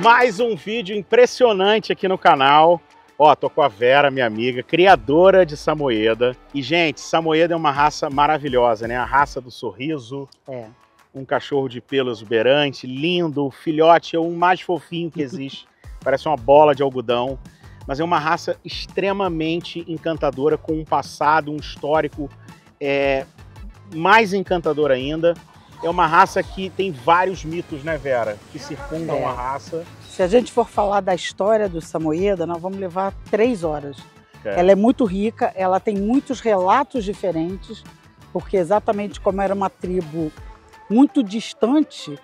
Mais um vídeo impressionante aqui no canal. Ó, tô com a Vera, minha amiga, criadora de Samoyeda. E, gente, Samoyeda é uma raça maravilhosa, né? A raça do sorriso. É. Um cachorro de pelo exuberante, lindo. O filhote é o mais fofinho que existe. Parece uma bola de algodão. Mas é uma raça extremamente encantadora, com um passado, um histórico mais encantador ainda. É uma raça que tem vários mitos, né, Vera? Que circundam a raça. Se a gente for falar da história do Samoyeda, nós vamos levar 3 horas. É. Ela é muito rica, ela tem muitos relatos diferentes, porque exatamente como era uma tribo muito distante,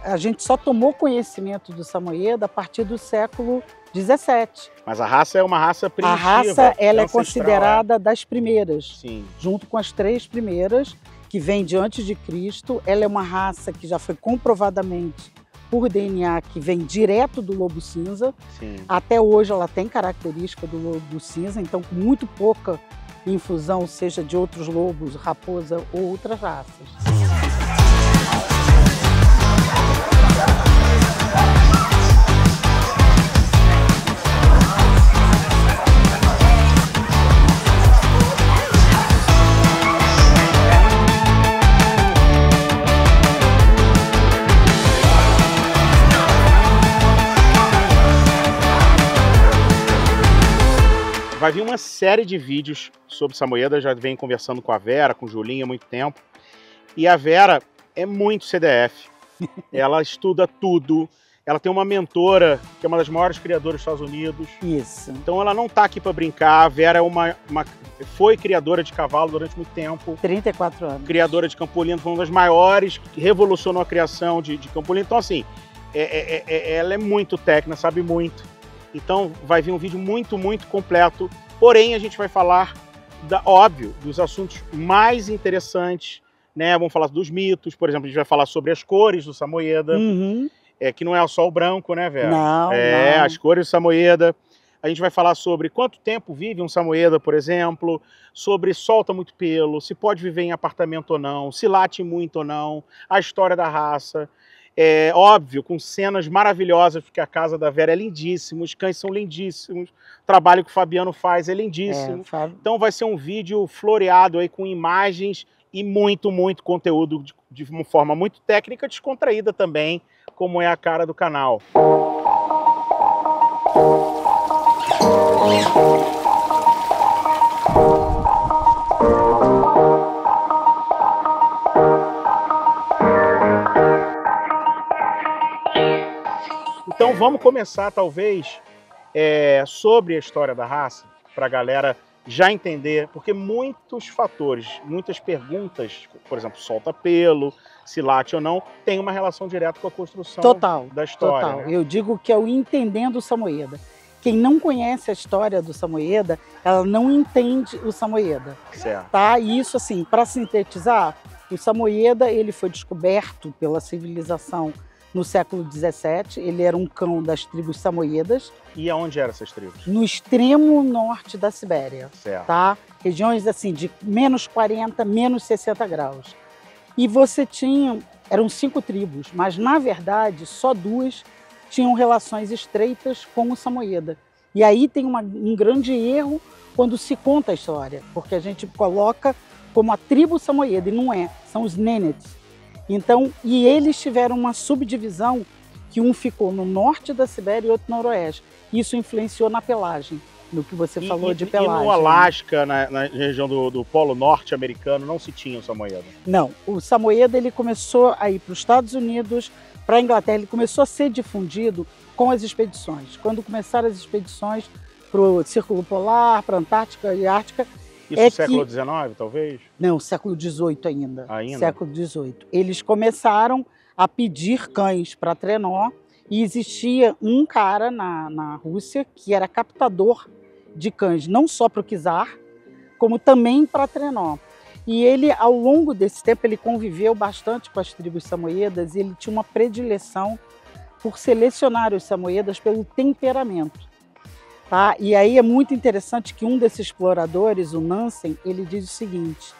a gente só tomou conhecimento do Samoyeda a partir do século XVII. Mas a raça é uma raça primitiva. A raça ela é ancestral, considerada das primeiras, Sim. junto com as 3 primeiras, que vem de antes de Cristo. Ela é uma raça que já foi comprovadamente por DNA, que vem direto do lobo cinza. Sim. Até hoje ela tem característica do lobo cinza, então com muito pouca infusão, seja de outros lobos, raposa ou outras raças. Vai vir uma série de vídeos sobre Samoyeda, já venho conversando com a Vera, com o Julinho há muito tempo. E a Vera é muito CDF, ela estuda tudo, ela tem uma mentora, que é uma das maiores criadoras dos Estados Unidos. Isso. Então ela não tá aqui para brincar, a Vera foi criadora de cavalo durante muito tempo. 34 anos. Criadora de campolino, foi uma das maiores, que revolucionou a criação de campolino. Então assim, ela é muito técnica, sabe muito. Então vai vir um vídeo muito completo, porém a gente vai falar, óbvio, dos assuntos mais interessantes, né? Vamos falar dos mitos, por exemplo, a gente vai falar sobre as cores do Samoyeda, que não é só o branco, né, Vera? Não, não. não. As cores do Samoyeda. A gente vai falar sobre quanto tempo vive um Samoyeda, por exemplo, sobre solta muito pelo, se pode viver em apartamento ou não, se late muito ou não, a história da raça. É óbvio, com cenas maravilhosas, porque a casa da Vera é lindíssima, os cães são lindíssimos, o trabalho que o Fabiano faz é lindíssimo. Então vai ser um vídeo floreado aí com imagens e muito conteúdo de uma forma muito técnica, descontraída também, como é a cara do canal. Então vamos começar, talvez, sobre a história da raça, para a galera já entender, porque muitos fatores, muitas perguntas, por exemplo, solta pelo, se late ou não, tem uma relação direta com a construção da história. Total. Né? Eu digo que é o entendendo o Samoyeda. Quem não conhece a história do Samoyeda, ela não entende o Samoyeda. Certo. Tá? E isso, assim, para sintetizar, o Samoyeda ele foi descoberto pela civilização no século XVII, ele era um cão das tribos Samoyedas. E aonde eram essas tribos? No extremo norte da Sibéria, certo. Tá? Regiões assim de menos 40, menos 60 graus. E você eram 5 tribos, mas na verdade só 2 tinham relações estreitas com o Samoyeda. E aí tem um grande erro quando se conta a história, porque a gente coloca como a tribo Samoyeda, e não é, são os Nenets. Então, e eles tiveram uma subdivisão que um ficou no norte da Sibéria e outro no noroeste. Isso influenciou na pelagem, no que você falou de pelagem. E no Alasca, na região do Polo Norte americano, não se tinha o Samoyeda? Não, o Samoyeda ele começou a ir para os Estados Unidos, para a Inglaterra, ele começou a ser difundido com as expedições. Quando começaram as expedições para o Círculo Polar, para a Antártica e Ártica, isso século XIX, talvez? Não, século XVIII ainda. Ainda? Século XVIII. Eles começaram a pedir cães para trenó e existia um cara na Rússia que era captador de cães, não só para o czar, como também para trenó. E ele, ao longo desse tempo, ele conviveu bastante com as tribos samoyedas e ele tinha uma predileção por selecionar os samoyedas pelo temperamento. Tá? E aí é muito interessante que um desses exploradores, o Nansen, ele diz o seguinte: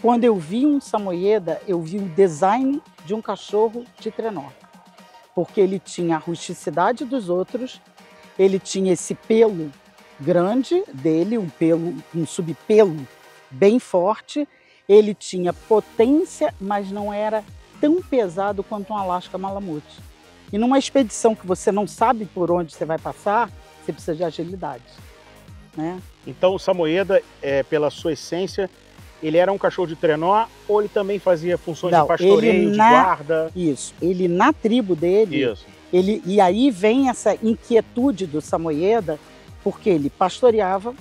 quando eu vi um Samoyeda, eu vi o design de um cachorro de trenó. porque ele tinha a rusticidade dos outros, ele tinha esse pelo grande dele, um subpelo bem forte, ele tinha potência, mas não era tão pesado quanto um Alasca Malamute. E numa expedição que você não sabe por onde você vai passar, você precisa de agilidade, né? Então o Samoyeda, pela sua essência, ele era um cachorro de trenó ou ele também fazia funções de pastoreio, de guarda? Isso, ele na tribo dele, Isso. E aí vem essa inquietude do Samoyeda, porque ele pastoreava,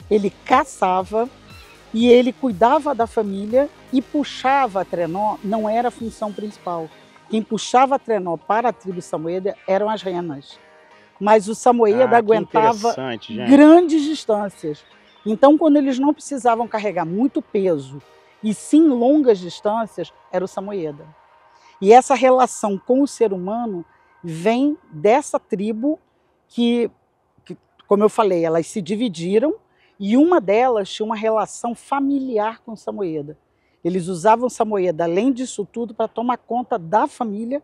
ele caçava e ele cuidava da família e puxava a trenó, não era a função principal. Quem puxava a trenó para a tribo Samoyeda eram as renas. Mas o Samoyeda aguentava grandes distâncias. Então, quando eles não precisavam carregar muito peso, e sim longas distâncias, era o Samoyeda. E essa relação com o ser humano vem dessa tribo que, como eu falei, elas se dividiram e uma delas tinha uma relação familiar com o Samoyeda. Eles usavam o Samoyeda, além disso tudo, para tomar conta da família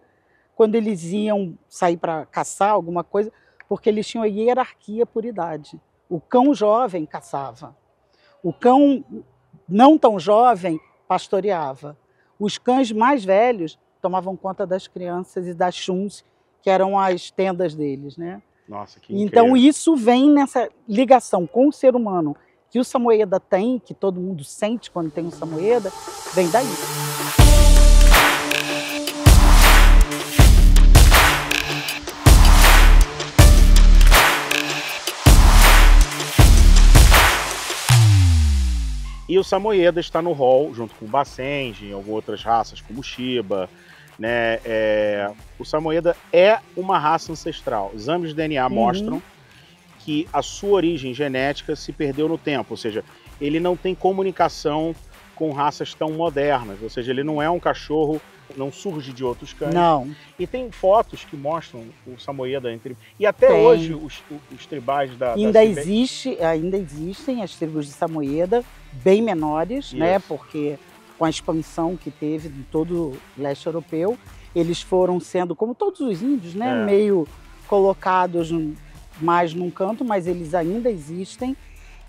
quando eles iam sair para caçar alguma coisa, porque eles tinham a hierarquia por idade. O cão jovem caçava. O cão não tão jovem pastoreava. Os cães mais velhos tomavam conta das crianças e das chuns, que eram as tendas deles, né? Nossa, que incrível. Então isso vem nessa ligação com o ser humano que o Samoyeda tem, que todo mundo sente quando tem um Samoyeda, vem daí. E o Samoyeda está no hall, junto com o Basenji, algumas outras raças, como o Shiba, né? O Samoyeda é uma raça ancestral. Exames de DNA mostram que a sua origem genética se perdeu no tempo, ou seja, ele não tem comunicação com raças tão modernas, ou seja, ele não é um cachorro, não surge de outros cães. Não. E tem fotos que mostram o Samoyeda entre... E até hoje os tribais ainda existem as tribos de Samoyeda, bem menores, né? Porque com a expansão que teve em todo o leste europeu, eles foram sendo, como todos os índios, né? Meio colocados mais num canto, mas eles ainda existem.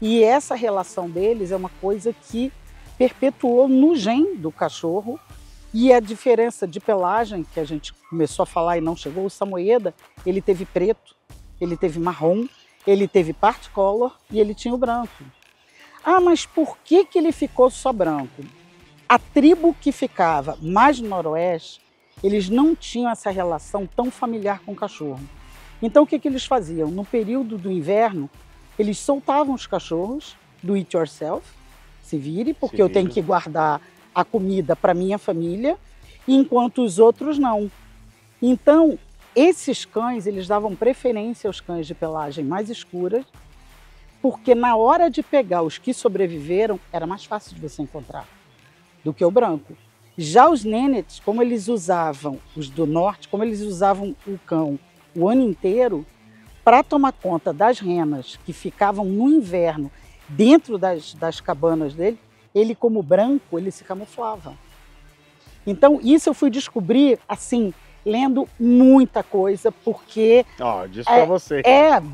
E essa relação deles é uma coisa que perpetuou no gene do cachorro. E a diferença de pelagem, que a gente começou a falar e não chegou, o Samoyeda, ele teve preto, ele teve marrom, ele teve part color e ele tinha o branco. Ah, mas por que ele ficou só branco? A tribo que ficava mais no noroeste, eles não tinham essa relação tão familiar com o cachorro. Então o que eles faziam? No período do inverno, eles soltavam os cachorros do eat yourself, se vire, porque eu tenho que guardar a comida para minha família, enquanto os outros não. Então, esses cães, eles davam preferência aos cães de pelagem mais escura, porque na hora de pegar os que sobreviveram, era mais fácil de você encontrar do que o branco. Já os Nenets, como eles usavam, os do norte, como eles usavam o cão o ano inteiro, para tomar conta das renas que ficavam no inverno dentro das cabanas dele, ele como branco, ele se camuflava. Então isso eu fui descobrir, assim, lendo muita coisa, porque... Disse pra você.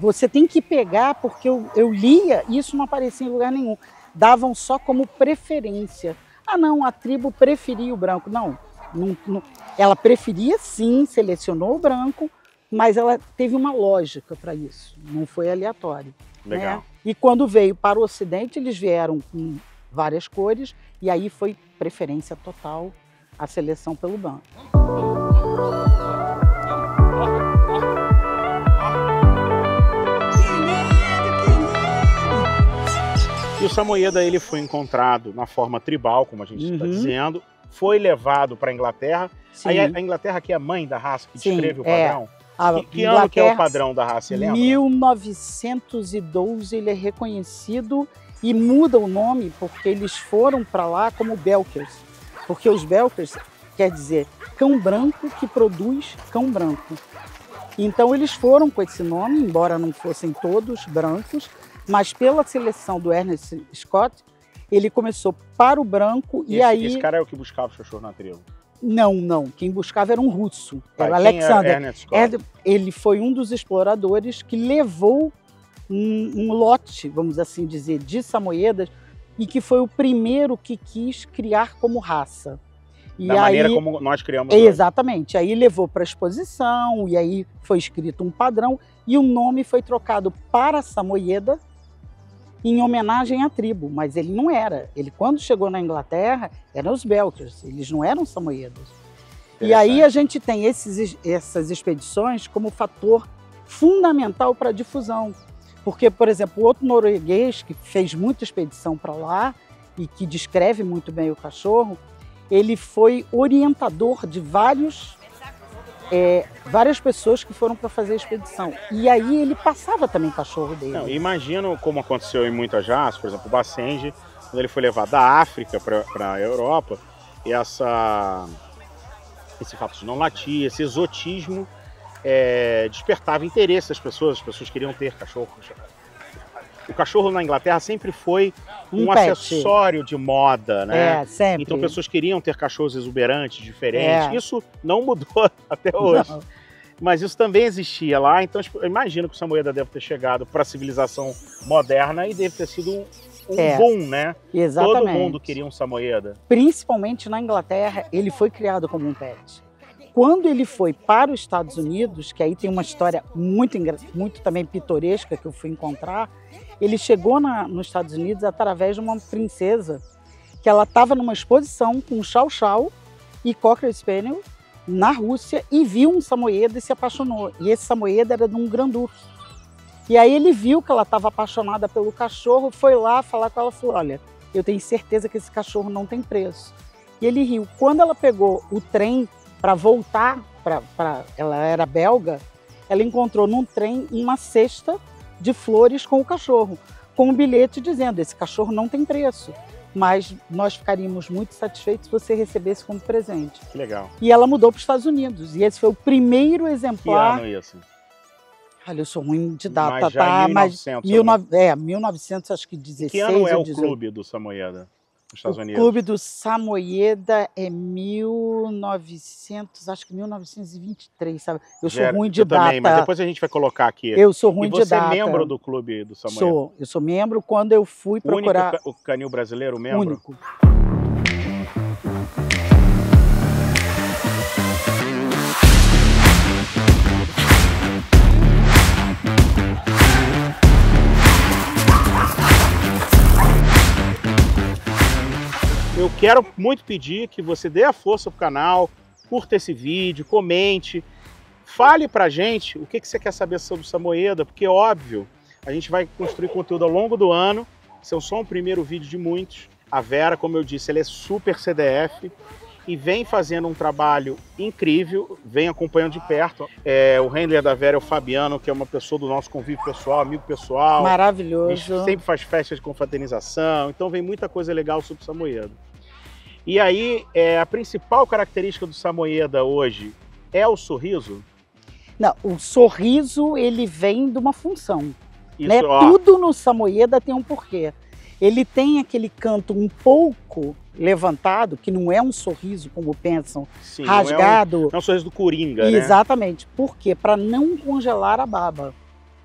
Você tem que pegar, porque eu lia e isso não aparecia em lugar nenhum. Davam só como preferência. Ah não, a tribo preferia o branco. Não, ela preferia sim, selecionou o branco, mas ela teve uma lógica para isso, não foi aleatório. Legal. Né? E quando veio para o Ocidente, eles vieram com várias cores, e aí foi preferência total a seleção pelo branco. E o Samoyeda, ele foi encontrado na forma tribal, como a gente está dizendo, foi levado para a Inglaterra. Aí a Inglaterra que é a mãe da raça, que descreve o padrão. Que ano que é o padrão da raça, você lembra? 1912 ele é reconhecido e muda o nome porque eles foram para lá como Belkers. Porque os Belkers quer dizer cão branco que produz cão branco. Então eles foram com esse nome, embora não fossem todos brancos, mas pela seleção do Ernest Scott, ele começou para o branco e aí... Esse cara é o que buscava os cachorros na tribo? Não. Quem buscava era um russo. Era o Quem era Alexander. Ernest Scott? Ele foi um dos exploradores que levou um lote, vamos assim dizer, de samoyedas e que foi o primeiro que quis criar como raça. E Da maneira como nós criamos exatamente. Aí levou para a exposição, e aí foi escrito um padrão, e o nome foi trocado para samoyeda em homenagem à tribo, mas ele não era. Ele, quando chegou na Inglaterra, eram os Belkers, eles não eram samoyedas. E aí a gente tem essas expedições como fator fundamental para a difusão. Porque, por exemplo, o outro norueguês que fez muita expedição para lá e que descreve muito bem o cachorro, ele foi orientador de várias pessoas que foram para fazer a expedição. E aí ele passava também o cachorro dele. Não, imagino como aconteceu em muitas raças, por exemplo, o Basenji, quando ele foi levado da África para a Europa, e esse fato de não latir, esse exotismo despertava interesse das pessoas, as pessoas queriam ter cachorro. O cachorro na Inglaterra sempre foi um acessório de moda, né? Sempre. Então pessoas queriam ter cachorros exuberantes, diferentes. Isso não mudou até hoje. Não. Mas isso também existia lá, então eu imagino que o samoyeda deve ter chegado para a civilização moderna e deve ter sido um boom, né? Exatamente. Todo mundo queria um samoyeda. Principalmente na Inglaterra, ele foi criado como um pet. Quando ele foi para os Estados Unidos, que aí tem uma história muito também pitoresca que eu fui encontrar, ele chegou nos Estados Unidos através de uma princesa que ela estava numa exposição com Chow Chow e Cocker Spaniel na Rússia e viu um samoyeda e se apaixonou. E esse samoyeda era de um granduque. E aí ele viu que ela estava apaixonada pelo cachorro, foi lá falar com ela e falou: olha, eu tenho certeza que esse cachorro não tem preço. E ele riu. Quando ela pegou o trem para voltar, ela era belga, ela encontrou num trem uma cesta de flores com o cachorro, com um bilhete dizendo: esse cachorro não tem preço, mas nós ficaríamos muito satisfeitos se você recebesse como presente. Que legal. E ela mudou para os Estados Unidos, e esse foi o primeiro exemplar. Que ano isso? Olha, eu sou ruim de data, mas já tá? 1900, mas 1900, acho que 16 que ano é ou o 18. clube do samoyeda nos Estados Unidos? O clube do samoyeda é 1900, acho que 1923, sabe? Eu sou ruim de data. Também, mas depois a gente vai colocar aqui. Eu sou ruim de data. Você é membro do clube do samoyeda? Eu sou membro. Quando eu fui procurar... O canil brasileiro membro? Único. Eu quero muito pedir que você dê a força pro canal, curta esse vídeo, comente, fale pra gente o que você quer saber sobre o samoyeda, porque óbvio, a gente vai construir conteúdo ao longo do ano, esse é só um primeiro vídeo de muitos. A Vera, como eu disse, ela é super CDF e vem fazendo um trabalho incrível, vem acompanhando de perto. O handler da Vera é o Fabiano, que é uma pessoa do nosso convívio pessoal, amigo pessoal. Maravilhoso. A gente sempre faz festas de confraternização, então vem muita coisa legal sobre o samoyeda. E aí, a principal característica do samoyeda hoje é o sorriso? Não, o sorriso, ele vem de uma função. Isso, né? Tudo no samoyeda tem um porquê. Ele tem aquele canto um pouco levantado, que não é um sorriso, como pensam, sim, rasgado. Não é um sorriso do Coringa, exatamente. Né? Por quê? Para não congelar a baba.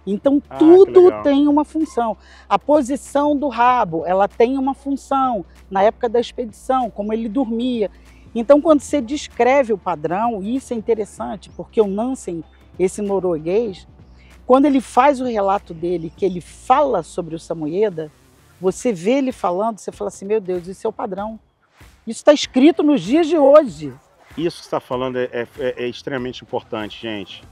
Então, tudo tem uma função. A posição do rabo, ela tem uma função. Na época da expedição, como ele dormia. Então, quando você descreve o padrão, e isso é interessante, porque o Nansen, esse norueguês, quando ele faz o relato dele, que ele fala sobre o samoyeda, você vê ele falando, você fala assim: meu Deus, isso é o padrão. Isso está escrito nos dias de hoje. Isso que você está falando é extremamente importante, gente.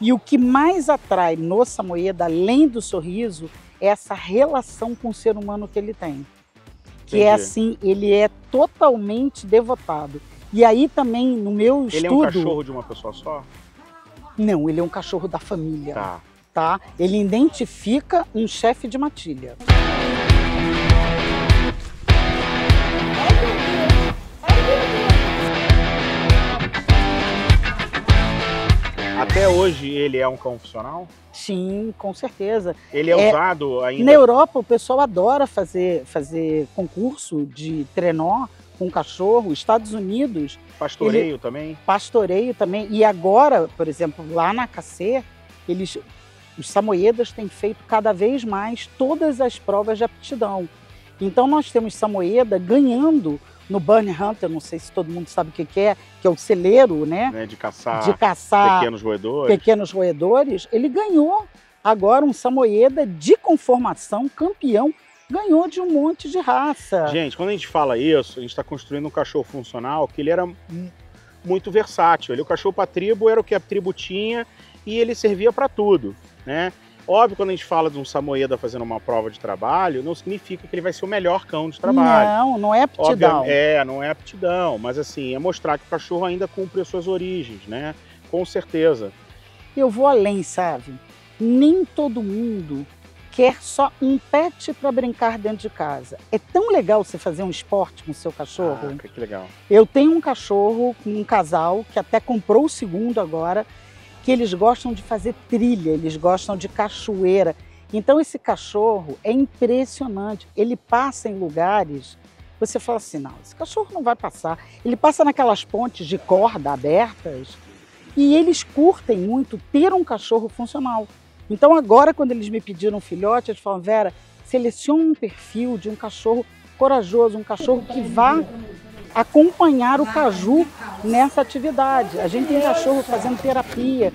E o que mais atrai no samoyeda, além do sorriso, é essa relação com o ser humano que ele tem. Que é assim, ele é totalmente devotado. E aí também, no meu estudo... Ele é um cachorro de uma pessoa só? Não, ele é um cachorro da família. Tá. Ele identifica um chefe de matilha. Até hoje ele é um cão funcional? Sim, com certeza. Ele é usado ainda? Na Europa o pessoal adora fazer concurso de trenó com cachorro, Estados Unidos... Pastoreio também? Pastoreio também. E agora, por exemplo, lá na KC, os samoyedas têm feito cada vez mais todas as provas de aptidão. Então nós temos samoyeda ganhando no Bunny Hunter, não sei se todo mundo sabe o que é o celeiro, né? De caçar pequenos roedores. Ele ganhou agora um samoyeda de conformação, campeão, ganhou de um monte de raça. Gente, quando a gente fala isso, a gente está construindo um cachorro funcional que ele era muito versátil. O cachorro para a tribo era o que a tribo tinha e ele servia para tudo, né? Óbvio, quando a gente fala de um samoyeda fazendo uma prova de trabalho, não significa que ele vai ser o melhor cão de trabalho. Não é aptidão. Óbvio, não é aptidão, mas assim, é mostrar que o cachorro ainda cumpre as suas origens, né? Com certeza. Eu vou além, sabe? Nem todo mundo quer só um pet para brincar dentro de casa. É tão legal você fazer um esporte com o seu cachorro. Que legal. Eu tenho um cachorro com um casal que até comprou o segundo agora, que eles gostam de fazer trilha, eles gostam de cachoeira. Então esse cachorro é impressionante. Ele passa em lugares, você fala assim, não, esse cachorro não vai passar. Ele passa naquelas pontes de corda abertas e eles curtem muito ter um cachorro funcional. Então agora, quando eles me pediram um filhote, eles falam, Vera, selecione um perfil de um cachorro corajoso, um cachorro que vá acompanhar o caju nessa atividade. A gente tem cachorro fazendo terapia.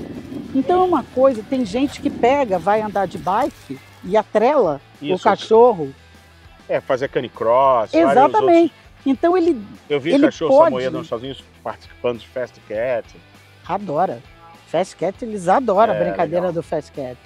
Então é uma coisa, tem gente que vai andar de bike e atrela o cachorro. Fazer canicross. Exatamente. Então eu vi cachorro samoyeda nos Estados Unidos participando de Fast Cat. Adora. Fast Cat, eles adoram a brincadeira do Fast Cat.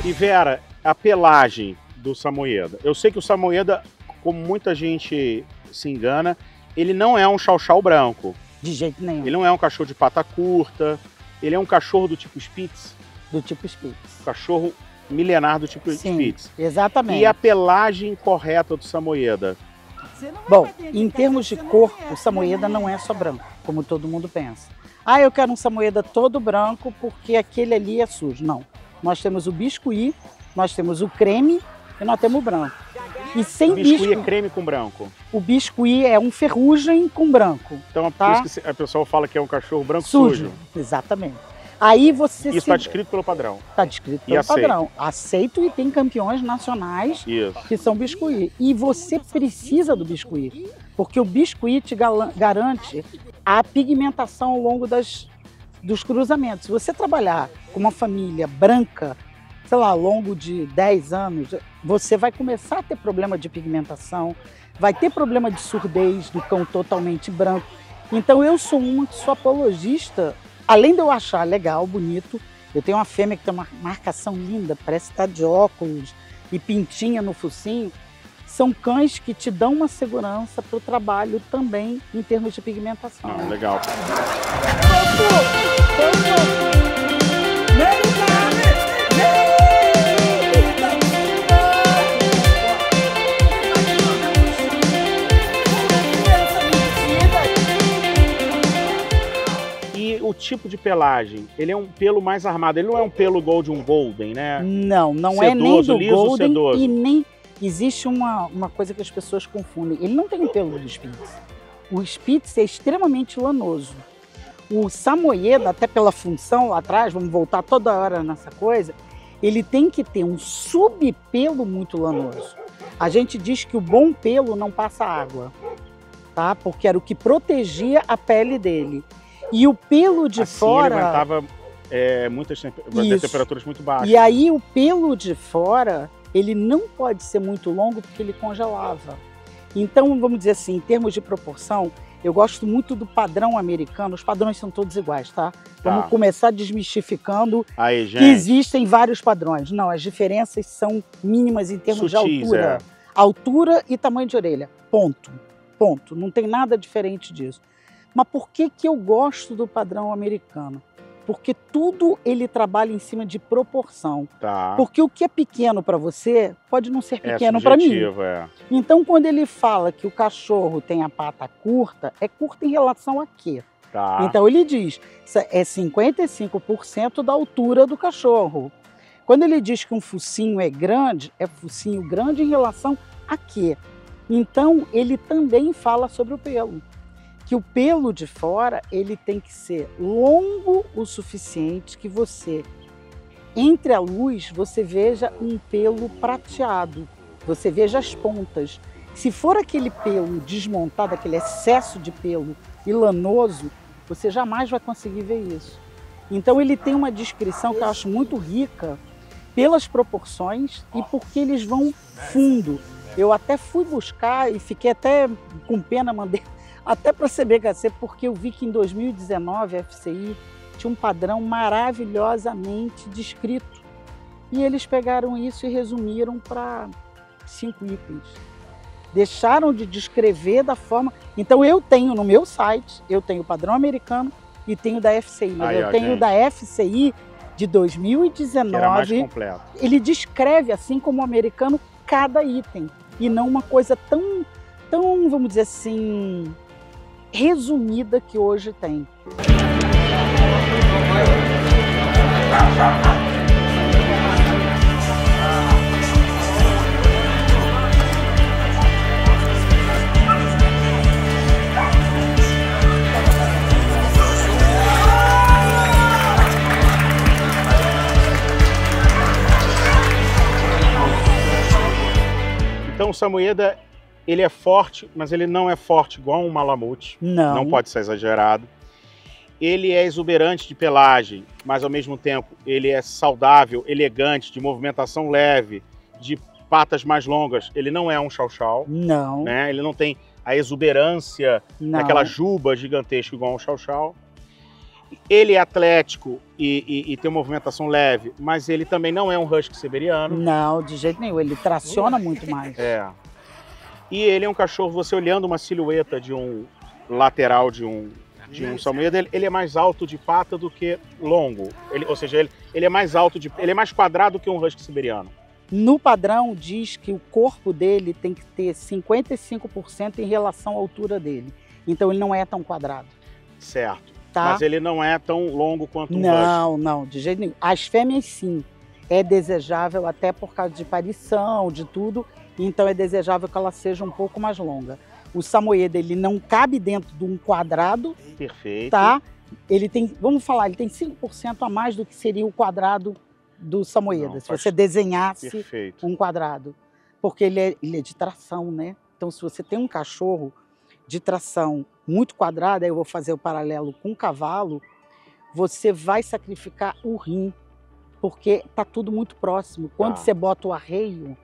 E Vera, a pelagem do samoyeda. Eu sei que o samoyeda, como muita gente se engana, ele não é um chow-chow branco. De jeito nenhum. Ele não é um cachorro de pata curta, ele é um cachorro do tipo Spitz. Do tipo Spitz. Cachorro milenar do tipo Spitz. Exatamente. E a pelagem correta do samoyeda? Bom, em termos de corpo, o samoyeda não é só branco, como todo mundo pensa. Eu quero um samoyeda todo branco porque aquele ali é sujo. Não. Nós temos o biscuit, nós temos o creme e nós temos o branco. E sem o biscuit é creme com branco? O biscuit é um ferrugem com branco. Então, por isso que a pessoa fala que é um cachorro branco sujo. Exatamente. Aí você... Isso está descrito pelo padrão? Está descrito pelo padrão. Aceito, e tem campeões nacionais que são biscuit. E você precisa do biscuit, porque o biscuit te garante a pigmentação ao longo dos cruzamentos. Se você trabalhar com uma família branca, sei lá, ao longo de 10 anos, você vai começar a ter problema de pigmentação, vai ter problema de surdez do cão totalmente branco. Então eu sou apologista, além de eu achar legal, bonito, eu tenho uma fêmea que tem uma marcação linda, parece estar de óculos e pintinha no focinho. São cães que te dão uma segurança para o trabalho também em termos de pigmentação. Legal. E o tipo de pelagem, ele é um pelo mais armado, ele não é um pelo igual de um Golden, né? Não sedoso, é nem do liso, Golden sedoso. E nem... Existe uma coisa que as pessoas confundem. Ele não tem o pelo do Spitz. O Spitz é extremamente lanoso. O samoyeda, até pela função lá atrás, vamos voltar toda hora nessa coisa, ele tem que ter um subpelo muito lanoso. A gente diz que o bom pelo não passa água, tá? Porque era o que protegia a pele dele. E o pelo de assim fora... ele aguentava muitas temperaturas muito baixas. E aí o pelo de fora... ele não pode ser muito longo porque ele congelava. Então, vamos dizer assim, em termos de proporção, eu gosto muito do padrão americano. Os padrões são todos iguais, tá? Vamos começar desmistificando que existem vários padrões. Não, as diferenças são mínimas em termos de altura. Altura e tamanho de orelha. Ponto. Ponto. Não tem nada diferente disso. Mas por que eu gosto do padrão americano? porque tudo ele trabalha em cima de proporção. Tá. Porque o que é pequeno para você pode não ser pequeno É para mim. subjetivo, é. Então, quando ele fala que o cachorro tem a pata curta, é curta em relação a quê? Tá. Então ele diz, é 55% da altura do cachorro. Quando ele diz que um focinho é focinho grande em relação a quê? Então ele também fala sobre o pelo. Que o pelo de fora, ele tem que ser longo o suficiente que você, entre a luz, você veja um pelo prateado, você veja as pontas. Se for aquele pelo desmontado, aquele excesso de pelo e lanoso, você jamais vai conseguir ver isso. Então ele tem uma descrição que eu acho muito rica pelas proporções e porque eles vão fundo. Eu até fui buscar e fiquei até com pena, mandei até para a CBHC, porque eu vi que em 2019 a FCI tinha um padrão maravilhosamente descrito. E eles pegaram isso e resumiram para 5 itens. Deixaram de descrever da forma... Então eu tenho no meu site, eu tenho o padrão americano e tenho da FCI. Mas eu tenho da FCI de 2019. Que era mais completo. Ele descreve, assim como o americano, cada item. E não uma coisa tão, vamos dizer assim, resumida que hoje tem. Então o Samoyeda, ele é forte, mas ele não é forte igual um Malamute. Não. Não pode ser exagerado. Ele é exuberante de pelagem, mas ao mesmo tempo ele é saudável, elegante, de movimentação leve, de patas mais longas. Ele não é um chow-chow. Não. Né? Ele não tem a exuberância daquela juba gigantesca igual um chow-chow. Ele é atlético e tem uma movimentação leve, mas ele também não é um husky siberiano. Não, de jeito nenhum. Ele traciona muito mais. É. E ele é um cachorro, você olhando uma silhueta de um lateral de um Samoyeda, ele é mais alto de pata do que longo. Ou seja, ele é mais alto, ele é mais quadrado que um husky siberiano. No padrão diz que o corpo dele tem que ter 55% em relação à altura dele. Então ele não é tão quadrado. Certo. Tá? Mas ele não é tão longo quanto um husky. Não, de jeito nenhum. As fêmeas sim. É desejável até por causa de parição, de tudo. Então é desejável que ela seja um pouco mais longa. O Samoyeda, ele não cabe dentro de um quadrado. Perfeito. Tá? Ele tem, vamos falar, ele tem 5% a mais do que seria o quadrado do Samoyeda. Se você desenhasse um quadrado. Porque ele é de tração, né? Então se você tem um cachorro de tração muito quadrada, aí eu vou fazer o paralelo com o cavalo, você vai sacrificar o rim, porque tá tudo muito próximo. Quando você bota o arreio,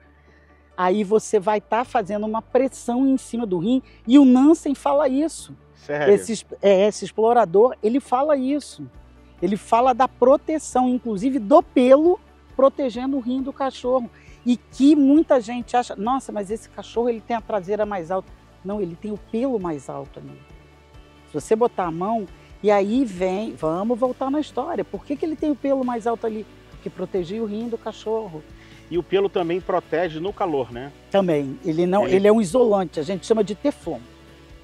aí você vai estar fazendo uma pressão em cima do rim, e o Nansen fala isso. Sério? Esse explorador, ele fala isso. Ele fala da proteção, inclusive do pelo, protegendo o rim do cachorro. E que muita gente acha, nossa, mas esse cachorro ele tem a traseira mais alta. Não, ele tem o pelo mais alto ali. Se você botar a mão, e aí vem, vamos voltar na história. Por que ele tem o pelo mais alto ali? Porque protegia o rim do cachorro. E o pelo também protege no calor, né? Também. Ele é um isolante, a gente chama de teflon.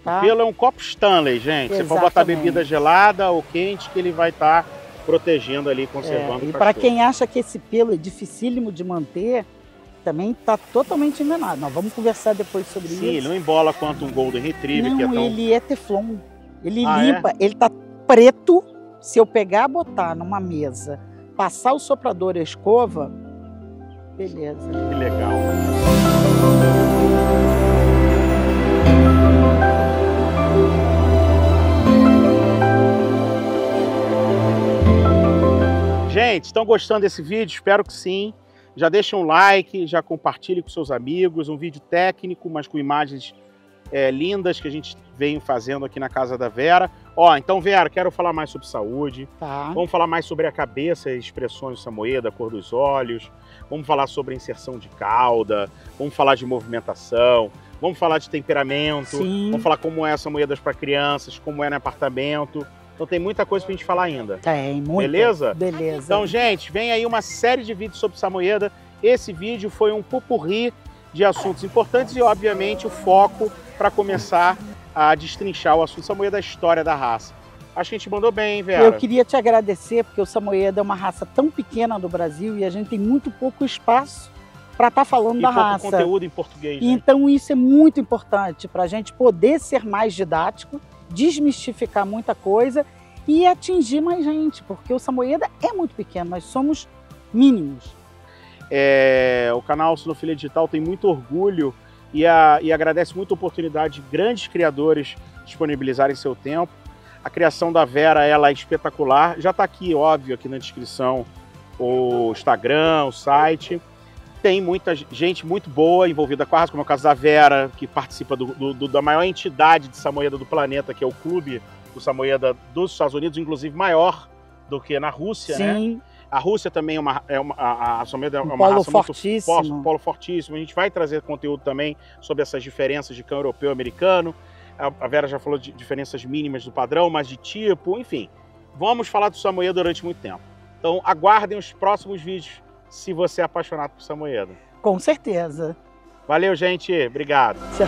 Tá? O pelo é um copo Stanley, gente. Exatamente. Você pode botar bebida gelada ou quente, que ele vai estar protegendo ali, conservando o cachorro. E para quem acha que esse pelo é dificílimo de manter, também está totalmente enganado. Nós vamos conversar depois sobre isso. Sim, ele não embola quanto um Golden Retriever. Não, que é tão... ele é teflon. Ele limpa, ele tá preto. Se eu pegar, botar numa mesa, passar o soprador e a escova, beleza. Que legal. Gente, estão gostando desse vídeo? Espero que sim. Já deixa um like, já compartilhe com seus amigos. Um vídeo técnico, mas com imagens lindas que a gente vem fazendo aqui na casa da Vera. Então, Vera, quero falar mais sobre saúde. Tá. Vamos falar mais sobre a cabeça e expressões do Samoyeda, a cor dos olhos. Vamos falar sobre a inserção de cauda. Vamos falar de movimentação. Vamos falar de temperamento. Sim. Vamos falar como é a Samoyedas para crianças, como é no apartamento. Então tem muita coisa pra gente falar ainda. Tem, muito. Beleza? Beleza. Então, gente, vem aí uma série de vídeos sobre Samoyeda. Esse vídeo foi um pupurri de assuntos importantes e, obviamente, o foco para começar a destrinchar o assunto Samoyeda, da história da raça. Acho que a gente mandou bem, hein, Vera? Eu queria te agradecer, porque o Samoyeda é uma raça tão pequena do Brasil e a gente tem muito pouco espaço para estar falando da raça. pouco conteúdo em português. Né? Então isso é muito importante para a gente poder ser mais didático, desmistificar muita coisa e atingir mais gente, porque o Samoyeda é muito pequeno, nós somos mínimos. O canal Sinofilia Digital tem muito orgulho e agradece muito a oportunidade de grandes criadores disponibilizarem seu tempo. A criação da Vera, ela é espetacular. Já está aqui, óbvio, aqui na descrição, o Instagram, o site. Tem muita gente muito boa envolvida com a raça, como é o caso da Vera, que participa da maior entidade de Samoyeda do planeta, que é o Clube do Samoyeda dos Estados Unidos, inclusive maior do que na Rússia, Sim. né? A Rússia também a Samoyeda é uma polo raça fortíssimo. muito polo fortíssimo. A gente vai trazer conteúdo também sobre essas diferenças de cão europeu e americano. A Vera já falou de diferenças mínimas do padrão, mas de tipo, enfim. Vamos falar do Samoyeda durante muito tempo. Então aguardem os próximos vídeos se você é apaixonado por Samoyeda. Com certeza. Valeu, gente. Obrigado. Tchau.